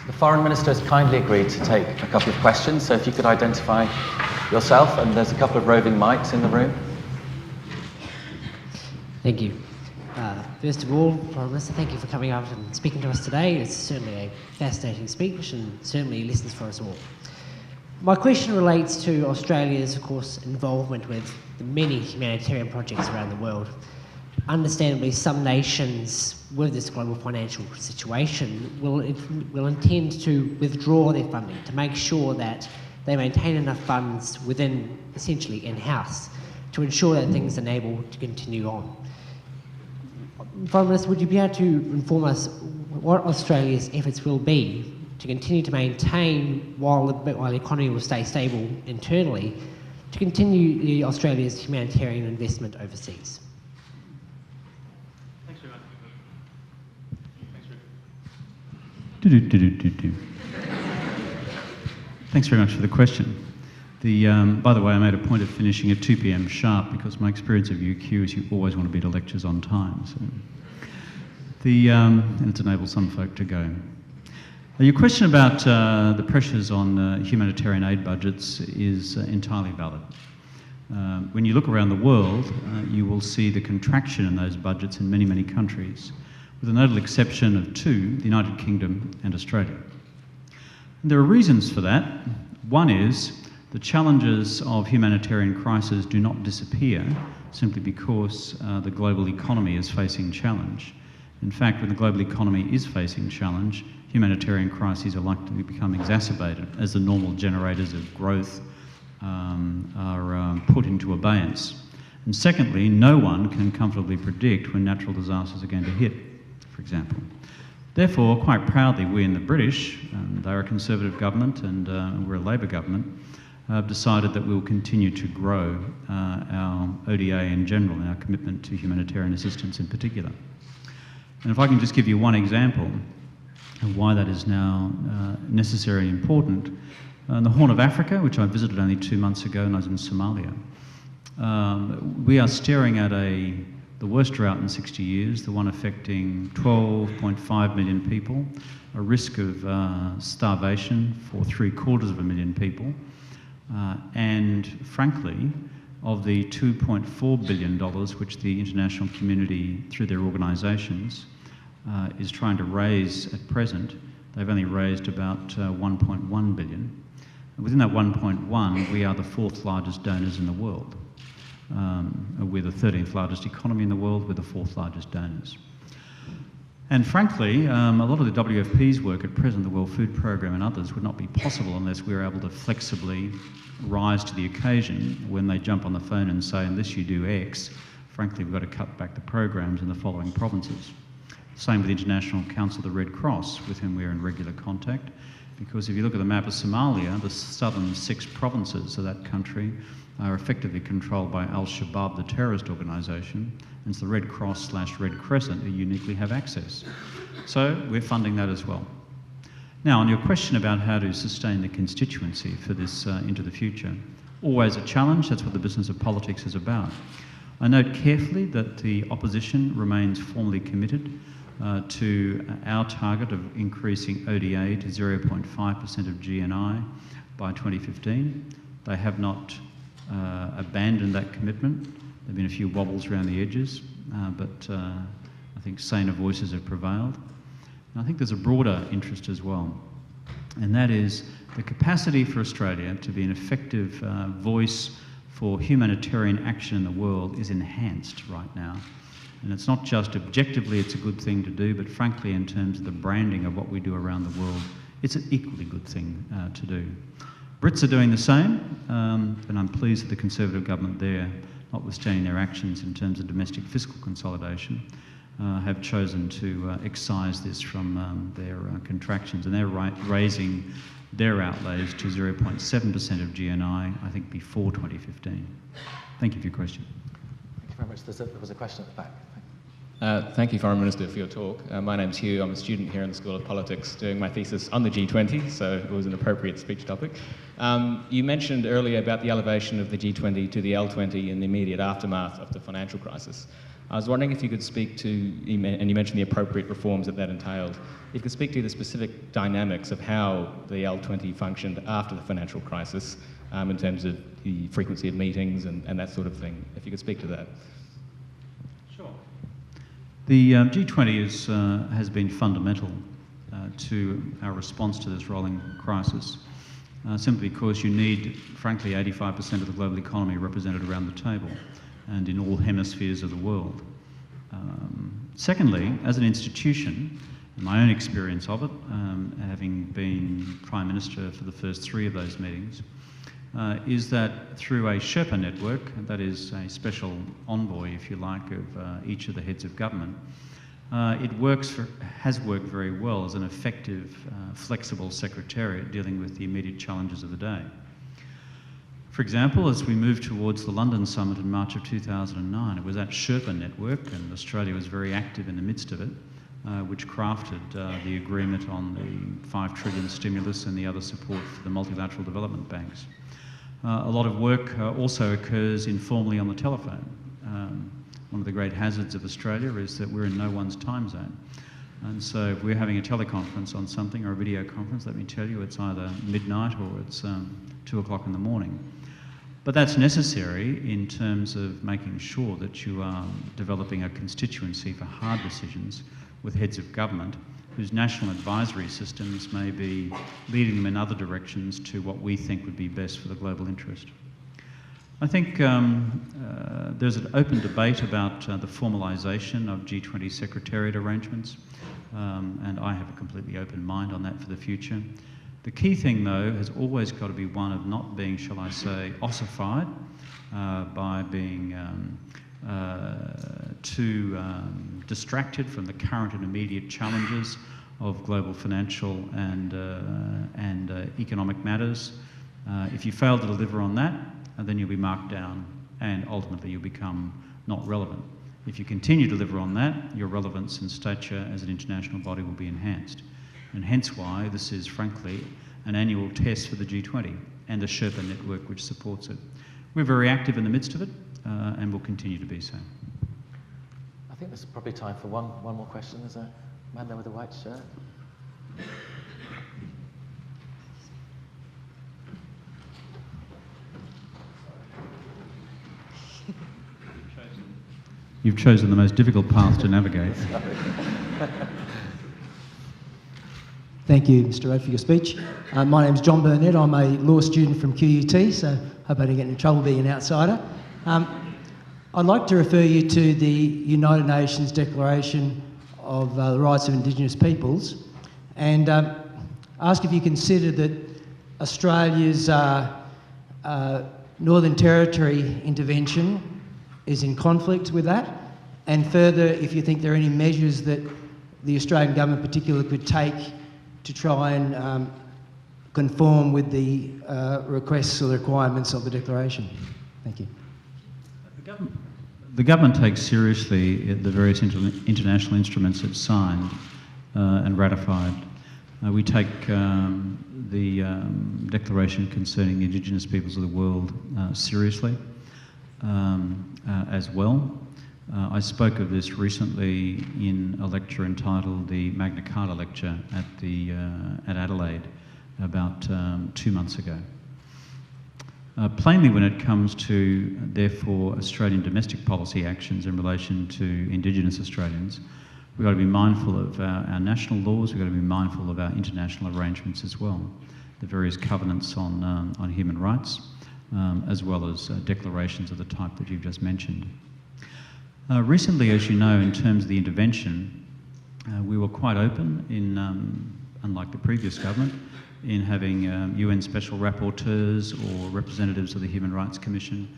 The Foreign Minister has kindly agreed to take a couple of questions, so if you could identify yourself, and there's a couple of roving mics in the room. Thank you. First of all, Foreign Minister, thank you for coming up and speaking to us today. It's certainly a fascinating speech and certainly lessons for us all. My question relates to Australia's, of course, involvement with the many humanitarian projects around the world. Understandably, some nations with this global financial situation will intend to withdraw their funding to make sure that they maintain enough funds within, essentially in-house, to ensure that things are able to continue on. Foreign Minister, would you be able to inform us what Australia's efforts will be to continue to maintain, while the economy will stay stable internally, to continue Australia's humanitarian investment overseas? Thanks very much. Thanks very much for the question. By the way, I made a point of finishing at 2 p.m. sharp because my experience of UQ is you always want to be to lectures on time. So and it's enabled some folk to go. Your question about the pressures on humanitarian aid budgets is entirely valid. When you look around the world, you will see the contraction in those budgets in many, many countries, with the notable exception of two, the United Kingdom and Australia. And there are reasons for that. One is the challenges of humanitarian crisis do not disappear simply because the global economy is facing challenge. In fact, when the global economy is facing challenge, humanitarian crises are likely to become exacerbated as the normal generators of growth are put into abeyance. And secondly, no one can comfortably predict when natural disasters are going to hit, for example. Therefore, quite proudly, we in the British, they're a Conservative government and we're a Labor government, have decided that we will continue to grow our ODA in general and our commitment to humanitarian assistance in particular. And if I can just give you one example of why that is now necessary and important, in the Horn of Africa, which I visited only 2 months ago and I was in Somalia, we are staring at the worst drought in 60 years, the one affecting 12.5 million people, a risk of starvation for 750,000 people, and frankly, of the $2.4 billion which the international community, through their organisations, is trying to raise at present, they've only raised about 1.1 billion. And within that 1.1, we are the 4th largest donors in the world. We're the 13th largest economy in the world, we're the 4th largest donors. And frankly, a lot of the WFP's work at present, the World Food Programme and others, would not be possible unless we were able to flexibly rise to the occasion when they jump on the phone and say, unless you do X, frankly, we've got to cut back the programs in the following provinces. Same with the International Council of the Red Cross, with whom we're in regular contact, because if you look at the map of Somalia, the southern 6 provinces of that country are effectively controlled by Al-Shabaab, the terrorist organisation, and so the Red Cross/Red Crescent who uniquely have access. So we're funding that as well. Now, on your question about how to sustain the constituency for this into the future, always a challenge, that's what the business of politics is about. I note carefully that the opposition remains formally committed to our target of increasing ODA to 0.5% of GNI by 2015. They have not abandoned that commitment. There have been a few wobbles around the edges, but I think saner voices have prevailed. And I think there's a broader interest as well, and that is the capacity for Australia to be an effective voice for humanitarian action in the world is enhanced right now. And it's not just objectively it's a good thing to do, but frankly in terms of the branding of what we do around the world, it's an equally good thing to do. Brits are doing the same, and I'm pleased that the Conservative government there, notwithstanding their actions in terms of domestic fiscal consolidation, have chosen to excise this from their contractions, and they're raising their outlays to 0.7% of GNI, I think, before 2015. Thank you for your question. Thank you very much. There was a question at the back. Thank you, Foreign Minister, for your talk. My name's Hugh. I'm a student here in the School of Politics doing my thesis on the G20, so it was an appropriate speech topic. You mentioned earlier about the elevation of the G20 to the L20 in the immediate aftermath of the financial crisis. I was wondering if you could speak to, and you mentioned the appropriate reforms that entailed, if you could speak to the specific dynamics of how the L20 functioned after the financial crisis in terms of the frequency of meetings and that sort of thing, if you could speak to that. The G20 has been fundamental to our response to this rolling crisis, simply because you need, frankly, 85% of the global economy represented around the table and in all hemispheres of the world. Secondly, as an institution, in my own experience of it, having been Prime Minister for the first 3 of those meetings, is that through a Sherpa network, that is a special envoy, if you like, of each of the heads of government, it has worked very well as an effective, flexible secretariat dealing with the immediate challenges of the day. For example, as we moved towards the London summit in March of 2009, it was that Sherpa network, and Australia was very active in the midst of it, which crafted the agreement on the 5 trillion stimulus and the other support for the multilateral development banks. A lot of work also occurs informally on the telephone. One of the great hazards of Australia is that we're in no one's time zone. And so if we're having a teleconference on something or a video conference, let me tell you, it's either midnight or it's 2 o'clock in the morning. But that's necessary in terms of making sure that you are developing a constituency for hard decisions with heads of government whose national advisory systems may be leading them in other directions to what we think would be best for the global interest. I think there's an open debate about the formalisation of G20 Secretariat arrangements, and I have a completely open mind on that for the future. The key thing, though, has always got to be one of not being, shall I say, ossified by being too distracted from the current and immediate challenges of global financial and economic matters. If you fail to deliver on that, then you'll be marked down and ultimately you'll become not relevant. If you continue to deliver on that, your relevance and stature as an international body will be enhanced. And hence why this is, frankly, an annual test for the G20 and the Sherpa network which supports it. We're very active in the midst of it and will continue to be so. I think there's probably time for one more question. There's a man there with a white shirt. You've chosen the most difficult path to navigate. Thank you, Mr. Rudd, for your speech. My name's John Burnett. I'm a law student from QUT, so hope I don't get in trouble being an outsider. I'd like to refer you to the United Nations Declaration of the Rights of Indigenous Peoples and ask if you consider that Australia's Northern Territory intervention is in conflict with that, and further, if you think there are any measures that the Australian government in particular could take to try and conform with the requests or the requirements of the declaration. Thank you. The government takes seriously the various international instruments it's signed and ratified. We take the Declaration concerning the Indigenous peoples of the world seriously as well. I spoke of this recently in a lecture entitled the Magna Carta Lecture at Adelaide about 2 months ago. Plainly, when it comes to, therefore, Australian domestic policy actions in relation to Indigenous Australians, we've got to be mindful of our national laws, we've got to be mindful of our international arrangements as well, the various covenants on human rights, as well as declarations of the type that you've just mentioned. Recently, as you know, in terms of the intervention, we were quite open in, unlike the previous government, in having UN special rapporteurs or representatives of the Human Rights Commission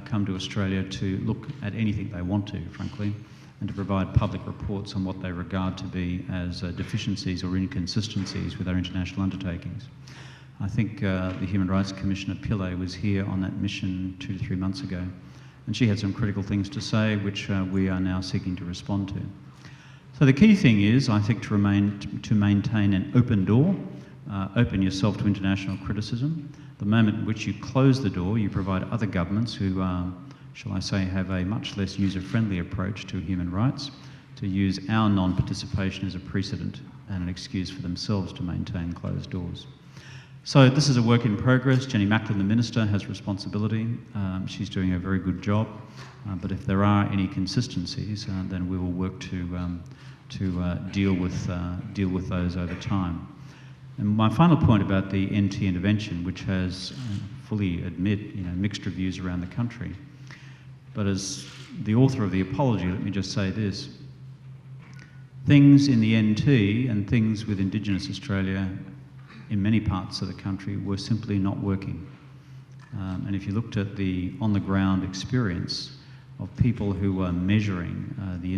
come to Australia to look at anything they want to, frankly, and to provide public reports on what they regard to be as deficiencies or inconsistencies with our international undertakings. I think the Human Rights Commissioner Pillay was here on that mission 2 to 3 months ago, and she had some critical things to say which we are now seeking to respond to. So the key thing is, I think, to maintain an open door, open yourself to international criticism. The moment in which you close the door, you provide other governments who, shall I say, have a much less user-friendly approach to human rights to use our non-participation as a precedent and an excuse for themselves to maintain closed doors. So this is a work in progress. Jenny Macklin, the Minister, has responsibility. She's doing a very good job. But if there are any consistencies, then we will work to deal with those over time. And my final point about the NT intervention, which has, fully admit, mixed reviews around the country. But as the author of the apology, let me just say this. Things in the NT and things with Indigenous Australia in many parts of the country were simply not working. And if you looked at the on-the-ground experience of people who were measuring the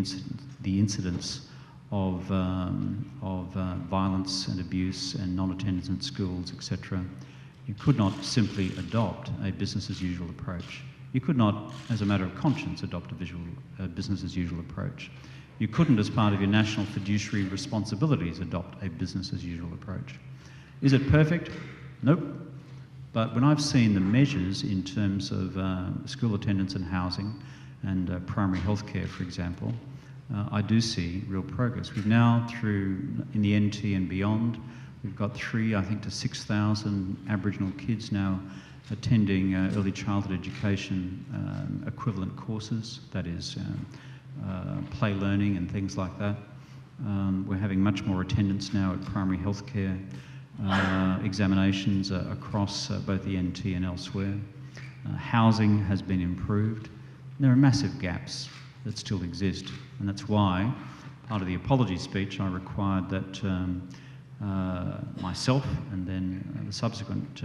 incidence of violence and abuse and non-attendance at schools, etc., you could not simply adopt a business-as-usual approach. You could not, as a matter of conscience, adopt a business-as-usual approach. You couldn't, as part of your national fiduciary responsibilities, adopt a business-as-usual approach. Is it perfect? Nope. But when I've seen the measures in terms of school attendance and housing and primary health care, for example, I do see real progress. We've now, in the NT and beyond, we've got 3,000 to 6,000 Aboriginal kids now attending early childhood education equivalent courses, that is play learning and things like that. We're having much more attendance now at primary health care examinations across both the NT and elsewhere. Housing has been improved. There are massive gaps that still exist, and that's why part of the apology speech I required that myself and then the subsequent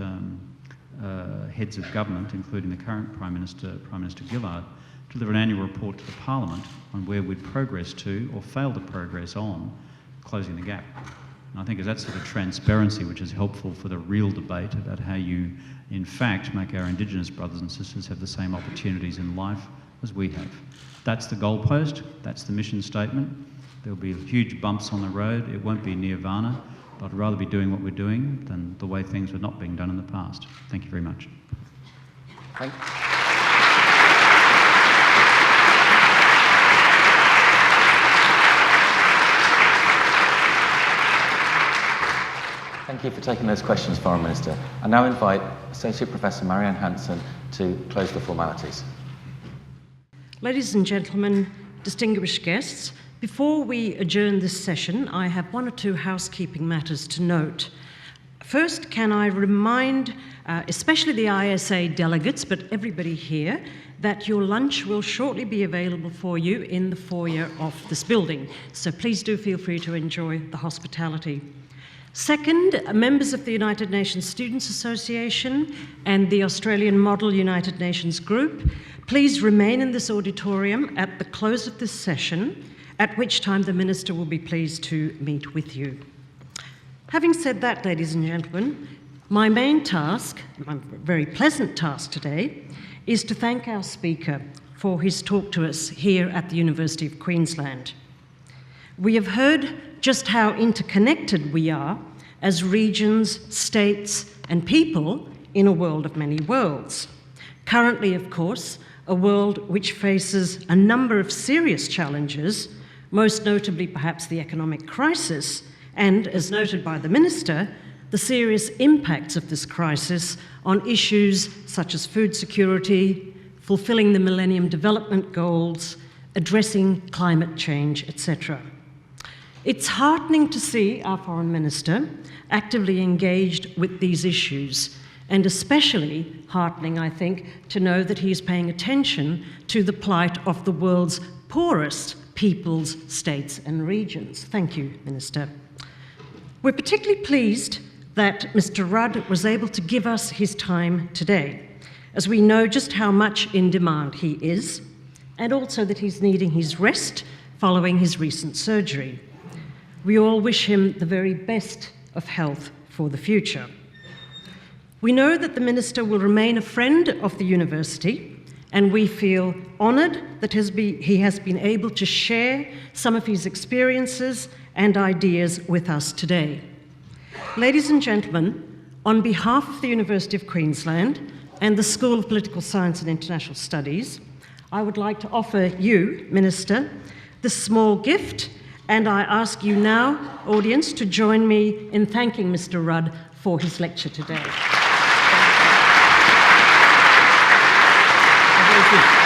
heads of government, including the current Prime Minister Gillard, deliver an annual report to the Parliament on where we'd progressed to or failed to progress on closing the gap. And I think it's that sort of transparency which is helpful for the real debate about how you, in fact, make our Indigenous brothers and sisters have the same opportunities in life as we have. That's the goalpost, that's the mission statement. There'll be huge bumps on the road. It won't be nirvana, but I'd rather be doing what we're doing than the way things were not being done in the past. Thank you very much. Thank you for taking those questions, Foreign Minister. I now invite Associate Professor Marianne Hansen to close the formalities. Ladies and gentlemen, distinguished guests, before we adjourn this session, I have one or two housekeeping matters to note. First, can I remind, especially the ISA delegates, but everybody here, that your lunch will shortly be available for you in the foyer of this building. So please do feel free to enjoy the hospitality. Second, members of the United Nations Students Association and the Australian Model United Nations Group, please remain in this auditorium at the close of this session, at which time the Minister will be pleased to meet with you. Having said that, ladies and gentlemen, my main task, my very pleasant task today, is to thank our speaker for his talk to us here at the University of Queensland. We have heard just how interconnected we are as regions, states, and people in a world of many worlds. Currently, of course, a world which faces a number of serious challenges, most notably perhaps the economic crisis, and, as noted by the Minister, the serious impacts of this crisis on issues such as food security, fulfilling the Millennium Development Goals, addressing climate change, etc. It's heartening to see our Foreign Minister actively engaged with these issues, and especially heartening, I think, to know that he is paying attention to the plight of the world's poorest peoples, states and regions. Thank you, Minister. We're particularly pleased that Mr. Rudd was able to give us his time today, as we know just how much in demand he is, and also that he's needing his rest following his recent surgery. We all wish him the very best of health for the future. We know that the Minister will remain a friend of the University, and we feel honoured that he has been able to share some of his experiences and ideas with us today. Ladies and gentlemen, on behalf of the University of Queensland and the School of Political Science and International Studies, I would like to offer you, Minister, this small gift, and I ask you now, audience, to join me in thanking Mr. Rudd for his lecture today. Thank you.